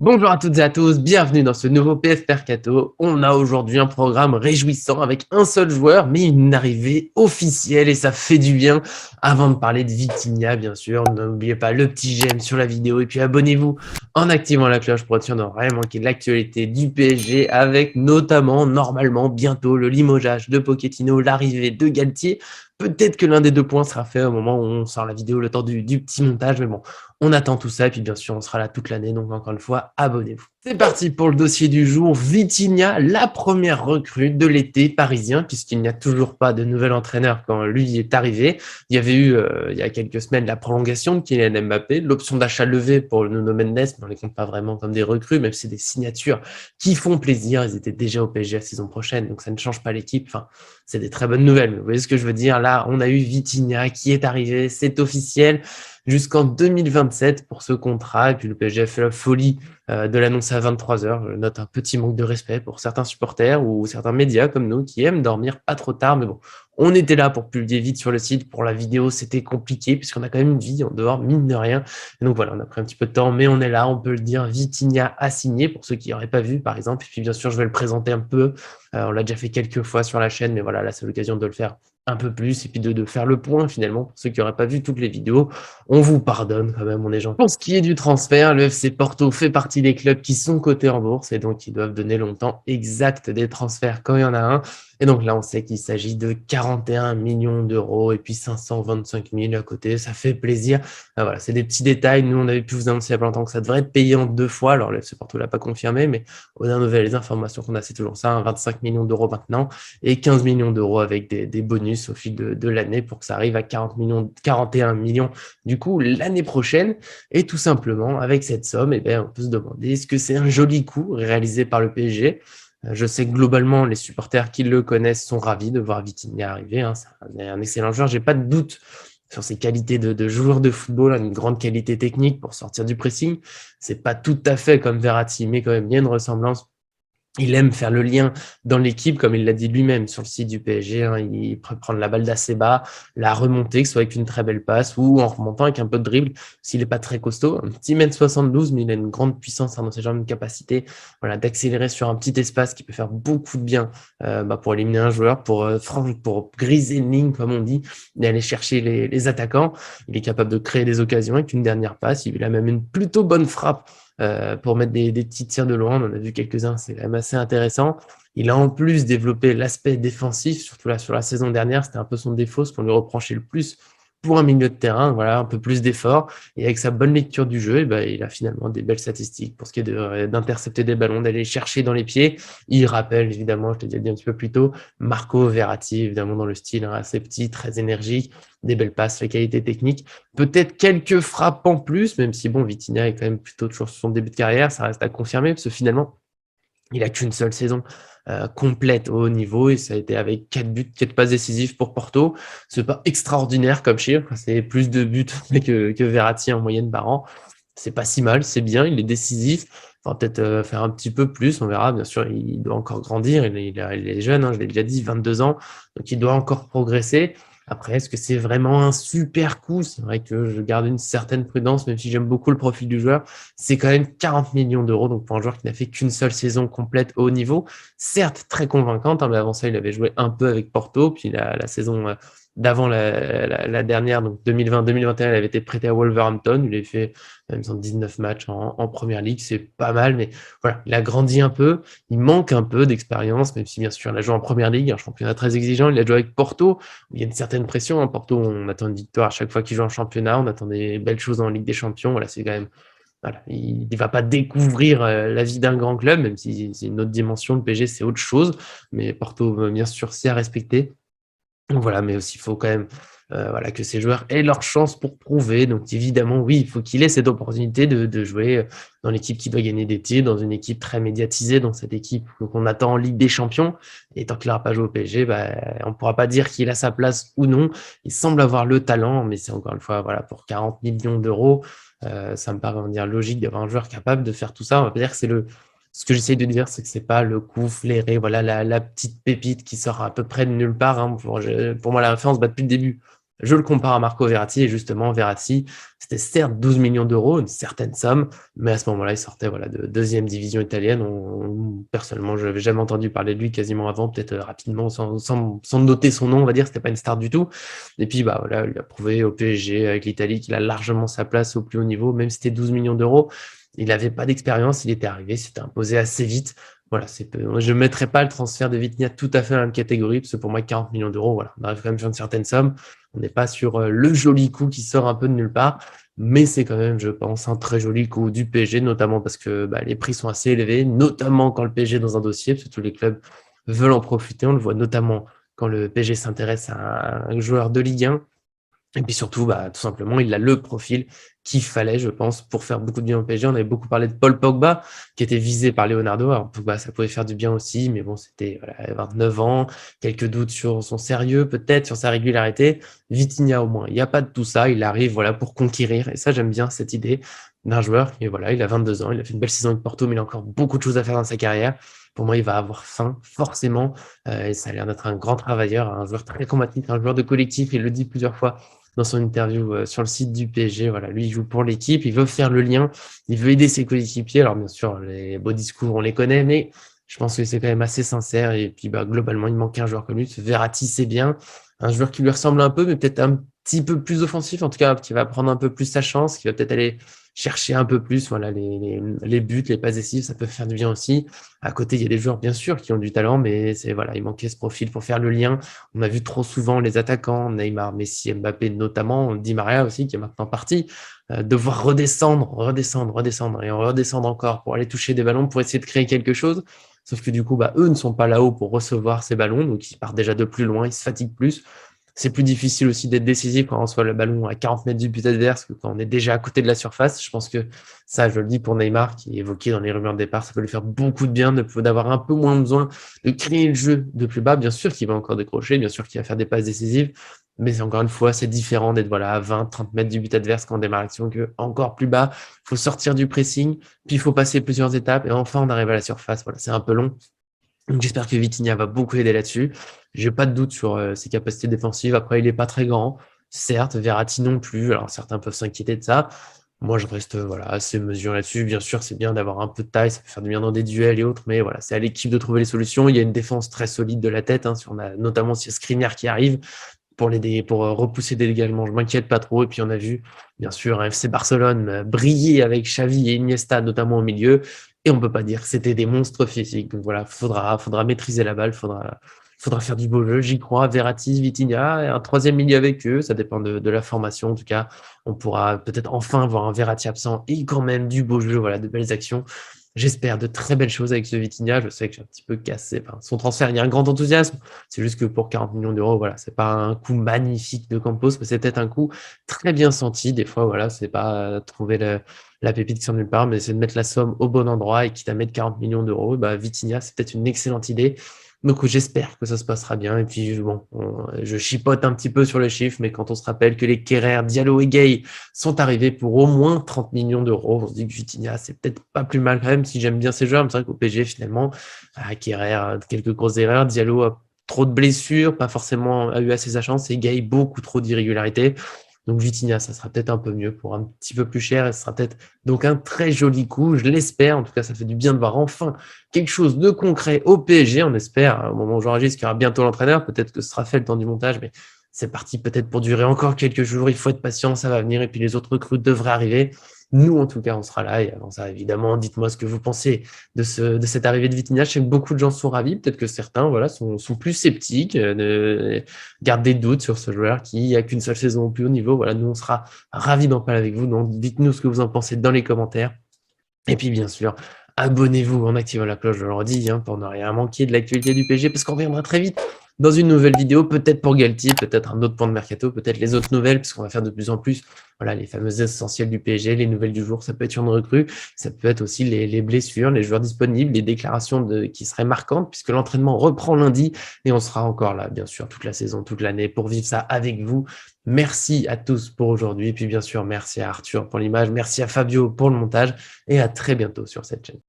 Bonjour à toutes et à tous, bienvenue dans ce nouveau PF Mercato. On a aujourd'hui un programme réjouissant avec un seul joueur, mais une arrivée officielle et ça fait du bien. Avant de parler de Vitinha, bien sûr, n'oubliez pas le petit j'aime sur la vidéo et puis abonnez-vous en activant la cloche pour être sûr de ne rien manquer de l'actualité du PSG avec notamment, normalement, bientôt le limogeage de Pochettino, l'arrivée de Galtier. Peut-être que l'un des deux points sera fait au moment où on sort la vidéo, le temps du petit montage, mais bon, on attend tout ça et puis bien sûr, on sera là toute l'année. Donc encore une fois, abonnez-vous. C'est parti pour le dossier du jour. Vitinha, la première recrue de l'été parisien, puisqu'il n'y a toujours pas de nouvel entraîneur quand lui est arrivé. Il y avait eu, il y a quelques semaines, la prolongation de Kylian Mbappé, l'option d'achat levée pour Nuno Mendes, mais on les compte pas vraiment comme des recrues, même si c'est des signatures qui font plaisir. Ils étaient déjà au PSG la saison prochaine, donc ça ne change pas l'équipe. Enfin, c'est des très bonnes nouvelles. Vous voyez ce que je veux dire? Là, on a eu Vitinha qui est arrivé, c'est officiel jusqu'en 2027 pour ce contrat. Et puis le PSG a fait la folie de l'annoncer à 23 heures. Je note un petit manque de respect pour certains supporters ou certains médias comme nous qui aiment dormir pas trop tard. Mais bon, on était là pour publier vite sur le site. Pour la vidéo, c'était compliqué puisqu'on a quand même une vie en dehors, mine de rien. Et donc voilà, on a pris un petit peu de temps, mais on est là, on peut le dire. Vitinha a signé pour ceux qui n'auraient pas vu, par exemple. Et puis bien sûr, je vais le présenter un peu. On l'a déjà fait quelques fois sur la chaîne, mais voilà, là, c'est l'occasion de le faire un peu plus et puis de faire le point finalement pour ceux qui n'auraient pas vu toutes les vidéos. On vous pardonne quand même, on est gentil. Pour ce qui est du transfert, le FC Porto fait partie des clubs qui sont cotés en bourse et donc ils doivent donner le montant exact des transferts quand il y en a un. Et donc là, on sait qu'il s'agit de 41 millions d'euros et puis 525 000 à côté. Ça fait plaisir. Voilà, c'est des petits détails. Nous, on avait pu vous annoncer il y a pas longtemps que ça devrait être payé en 2 fois. Alors, le FC Porto l'a pas confirmé, mais aux nouvelles informations qu'on a, c'est toujours ça, hein, 25 millions d'euros maintenant et 15 millions d'euros avec des bonus au fil de l'année pour que ça arrive à 40 millions, 41 millions du coup l'année prochaine. Et tout simplement, avec cette somme, eh bien, on peut se demander est-ce que c'est un joli coup réalisé par le PSG? Je sais que globalement, les supporters qui le connaissent sont ravis de voir Vitinha arriver. Hein. C'est un excellent joueur. J'ai pas de doute sur ses qualités de joueur de football, une grande qualité technique pour sortir du pressing. C'est pas tout à fait comme Verratti, mais quand même, il y a une ressemblance. Il aime faire le lien dans l'équipe, comme il l'a dit lui-même sur le site du PSG. Hein, il peut prendre la balle d'assez bas, la remonter, que ce soit avec une très belle passe ou en remontant avec un peu de dribble, s'il n'est pas très costaud. Un petit mètre 72, mais il a une grande puissance dans ses jambes, une capacité voilà, d'accélérer sur un petit espace qui peut faire beaucoup de bien pour éliminer un joueur, pour griser une ligne, comme on dit, et aller chercher les attaquants. Il est capable de créer des occasions avec une dernière passe. Il a même une plutôt bonne frappe pour mettre des petits tirs de loin. On en a vu quelques-uns, c'est quand même assez intéressant. Il a en plus développé l'aspect défensif, surtout là sur la saison dernière, c'était un peu son défaut, ce qu'on lui reprochait le plus pour un milieu de terrain, voilà, un peu plus d'effort. Et avec sa bonne lecture du jeu, il a finalement des belles statistiques pour ce qui est d'intercepter des ballons, d'aller chercher dans les pieds. Il rappelle, évidemment, je t'ai déjà dit un petit peu plus tôt, Marco Verratti, évidemment, dans le style hein, assez petit, très énergique, des belles passes, la qualité technique. Peut-être quelques frappes en plus, même si bon, Vitinha est quand même plutôt toujours sur son début de carrière, ça reste à confirmer, parce que finalement, il a qu'une seule saison complète au haut niveau et ça a été avec 4 buts, 4 passes décisives pour Porto. C'est pas extraordinaire comme chiffre, c'est plus de buts que Verratti en moyenne par an. C'est pas si mal, c'est bien, il est décisif. Enfin, peut-être faire un petit peu plus, on verra. Bien sûr, il doit encore grandir, il est jeune, hein, je l'ai déjà dit, 22 ans, donc il doit encore progresser. Après, est-ce que c'est vraiment un super coup? C'est vrai que je garde une certaine prudence, même si j'aime beaucoup le profil du joueur. C'est quand même 40 millions d'euros, donc pour un joueur qui n'a fait qu'une seule saison complète au haut niveau. Certes, très convaincante, hein, mais avant ça, il avait joué un peu avec Porto, puis la saison d'avant la dernière, donc 2020-2021, il avait été prêté à Wolverhampton. Il avait fait, il 19 matchs en première ligue, c'est pas mal, mais voilà, il a grandi un peu. Il manque un peu d'expérience, même si bien sûr, il a joué en première ligue, un championnat très exigeant. Il a joué avec Porto, il y a une certaine pression. En Porto, on attend une victoire à chaque fois qu'il joue en championnat. On attend des belles choses en Ligue des Champions. Voilà, c'est quand même. Voilà, il ne va pas découvrir la vie d'un grand club, même si c'est une autre dimension. Le PSG, c'est autre chose. Mais Porto, bien sûr, c'est à respecter. Donc voilà, mais aussi, il faut quand même voilà, que ces joueurs aient leur chance pour prouver. Donc évidemment, oui, il faut qu'il ait cette opportunité de jouer dans l'équipe qui doit gagner des titres, dans une équipe très médiatisée, dans cette équipe qu'on attend en Ligue des Champions. Et tant qu'il n'aura pas joué au PSG, on ne pourra pas dire qu'il a sa place ou non. Il semble avoir le talent, mais c'est encore une fois, voilà, pour 40 millions d'euros, ça me paraît on va dire, logique d'avoir un joueur capable de faire tout ça. On va pas dire que c'est le ce que j'essaie de dire, c'est que c'est pas le coup flairé, voilà, la petite pépite qui sort à peu près de nulle part. Hein. Pour moi, la référence va depuis le début. Je le compare à Marco Verratti et justement Verratti, c'était certes 12 millions d'euros, une certaine somme, mais à ce moment-là, il sortait voilà, de deuxième division italienne. Personnellement, je n'avais jamais entendu parler de lui quasiment avant, peut-être rapidement, sans noter son nom, on va dire, c'était pas une star du tout. Et puis bah, voilà, il a prouvé au PSG avec l'Italie qu'il a largement sa place au plus haut niveau, même si c'était 12 millions d'euros. Il n'avait pas d'expérience, il était arrivé, s'était imposé assez vite. Voilà, je ne mettrais pas le transfert de Vitinha tout à fait dans la même catégorie, parce que pour moi, 40 millions d'euros, voilà, on arrive quand même sur une certaine somme. On n'est pas sur le joli coup qui sort un peu de nulle part, mais c'est quand même, je pense, un très joli coup du PSG, notamment parce que bah, les prix sont assez élevés, notamment quand le PSG est dans un dossier, parce que tous les clubs veulent en profiter. On le voit notamment quand le PSG s'intéresse à un joueur de Ligue 1. Et puis surtout, bah, tout simplement, il a le profil qu'il fallait, je pense, pour faire beaucoup de bien au PSG. On avait beaucoup parlé de Paul Pogba, qui était visé par Leonardo. Alors, Pogba, ça pouvait faire du bien aussi, mais bon, c'était voilà, 29 ans, quelques doutes sur son sérieux, peut-être, sur sa régularité. Vitinha, au moins, il n'y a pas de tout ça. Il arrive voilà, pour conquérir. Et ça, j'aime bien cette idée d'un joueur. Et voilà, il a 22 ans, il a fait une belle saison avec Porto, mais il a encore beaucoup de choses à faire dans sa carrière. Pour moi, il va avoir faim, forcément. Et ça a l'air d'être un grand travailleur, un joueur très combatif, un joueur de collectif. Il le dit plusieurs fois dans son interview sur le site du PSG. Voilà, lui, il joue pour l'équipe, il veut faire le lien, il veut aider ses coéquipiers. Alors, bien sûr, les beaux discours, on les connaît, mais je pense que c'est quand même assez sincère. Et puis, bah, globalement, il manque un joueur comme lui. Verratti, c'est bien. Un joueur qui lui ressemble un peu, mais peut-être un petit peu plus offensif, en tout cas, qui va prendre un peu plus sa chance, qui va peut-être aller chercher un peu plus voilà, les buts, les passes décisives, ça peut faire du bien aussi. À côté, il y a des joueurs, bien sûr, qui ont du talent, mais voilà, il manquait ce profil pour faire le lien. On a vu trop souvent les attaquants, Neymar, Messi, Mbappé notamment, Di Maria aussi, qui est maintenant parti, devoir redescendre et redescendre encore pour aller toucher des ballons, pour essayer de créer quelque chose. Sauf que du coup, bah, eux ne sont pas là-haut pour recevoir ces ballons, donc ils partent déjà de plus loin, ils se fatiguent plus. C'est plus difficile aussi d'être décisif quand on reçoit le ballon à 40 mètres du but adverse que quand on est déjà à côté de la surface. Je pense que ça, je le dis pour Neymar, qui est évoqué dans les rumeurs de départ, ça peut lui faire beaucoup de bien d'avoir un peu moins besoin de créer le jeu de plus bas. Bien sûr qu'il va encore décrocher, bien sûr qu'il va faire des passes décisives, mais encore une fois, c'est différent d'être voilà, à 20, 30 mètres du but adverse quand on démarre l'action que encore plus bas. Il faut sortir du pressing, puis il faut passer plusieurs étapes et enfin on arrive à la surface. Voilà, c'est un peu long. Donc j'espère que Vitinha va beaucoup aider là-dessus. J'ai pas de doute sur ses capacités défensives. Après, il est pas très grand, certes. Verratti non plus. Alors certains peuvent s'inquiéter de ça. Moi, je reste voilà assez mesuré là-dessus. Bien sûr, c'est bien d'avoir un peu de taille, ça peut faire du bien dans des duels et autres, mais voilà, c'est à l'équipe de trouver les solutions. Il y a une défense très solide de la tête. Si on a notamment si Skriniar qui arrive pour l'aider, pour repousser des dégagements. Je m'inquiète pas trop. Et puis on a vu, bien sûr, un FC Barcelone briller avec Xavi et Iniesta, notamment au milieu. Et on peut pas dire que c'était des monstres physiques. Donc voilà, faudra maîtriser la balle, faudra faire du beau jeu. J'y crois. Verratti, Vitinha, et un troisième milieu avec eux. Ça dépend de la formation. En tout cas, on pourra peut-être enfin voir un Verratti absent et quand même du beau jeu, voilà, de belles actions. J'espère de très belles choses avec ce Vitinha. Je sais que j'ai un petit peu cassé son transfert. Il y a un grand enthousiasme. C'est juste que pour 40 millions d'euros, voilà, c'est pas un coup magnifique de Campos, mais c'est peut-être un coup très bien senti. Des fois, voilà, c'est pas trouver la pépite qui sort nulle part, mais c'est de mettre la somme au bon endroit et quitte à mettre 40 millions d'euros. Bah, Vitinha, c'est peut-être une excellente idée. Donc, j'espère que ça se passera bien. Et puis, bon, je chipote un petit peu sur le chiffre, mais quand on se rappelle que les Kerrer, Diallo et Gay sont arrivés pour au moins 30 millions d'euros, on se dit que Vitinha, c'est peut-être pas plus mal quand même, si j'aime bien ces joueurs. Mais c'est vrai qu'au PSG, finalement, Kerrer, quelques grosses erreurs. Diallo a trop de blessures, pas forcément a eu assez sa chance. Et Gay, beaucoup trop d'irrégularités. Donc Vitinha, ça sera peut-être un peu mieux pour un petit peu plus cher et ce sera peut-être donc un très joli coup, je l'espère. En tout cas, ça fait du bien de voir enfin quelque chose de concret au PSG. On espère, au moment où j'enregistre, qu'il y aura bientôt l'entraîneur. Peut-être que ce sera fait le temps du montage, mais c'est parti peut-être pour durer encore quelques jours. Il faut être patient, ça va venir et puis les autres recrues devraient arriver. Nous, en tout cas, on sera là. Et avant ça, évidemment, dites-moi ce que vous pensez de cette arrivée de Vitinha. Je sais que beaucoup de gens sont ravis. Peut-être que certains voilà, sont plus sceptiques, gardent des doutes sur ce joueur qui a qu'une seule saison au plus haut niveau. Voilà, nous, on sera ravis d'en parler avec vous. Donc, dites-nous ce que vous en pensez dans les commentaires. Et puis, bien sûr, abonnez-vous en activant la cloche, je le redis, pour ne rien manquer de l'actualité du PSG, parce qu'on reviendra très vite dans une nouvelle vidéo, peut-être pour Galtier, peut-être un autre point de mercato, peut-être les autres nouvelles, puisqu'on va faire de plus en plus voilà, les fameuses essentielles du PSG, les nouvelles du jour, ça peut être une recrue, ça peut être aussi les blessures, les joueurs disponibles, les déclarations qui seraient marquantes, puisque l'entraînement reprend lundi, et on sera encore là, bien sûr, toute la saison, toute l'année, pour vivre ça avec vous. Merci à tous pour aujourd'hui, et puis bien sûr, merci à Arthur pour l'image, merci à Fabio pour le montage, et à très bientôt sur cette chaîne.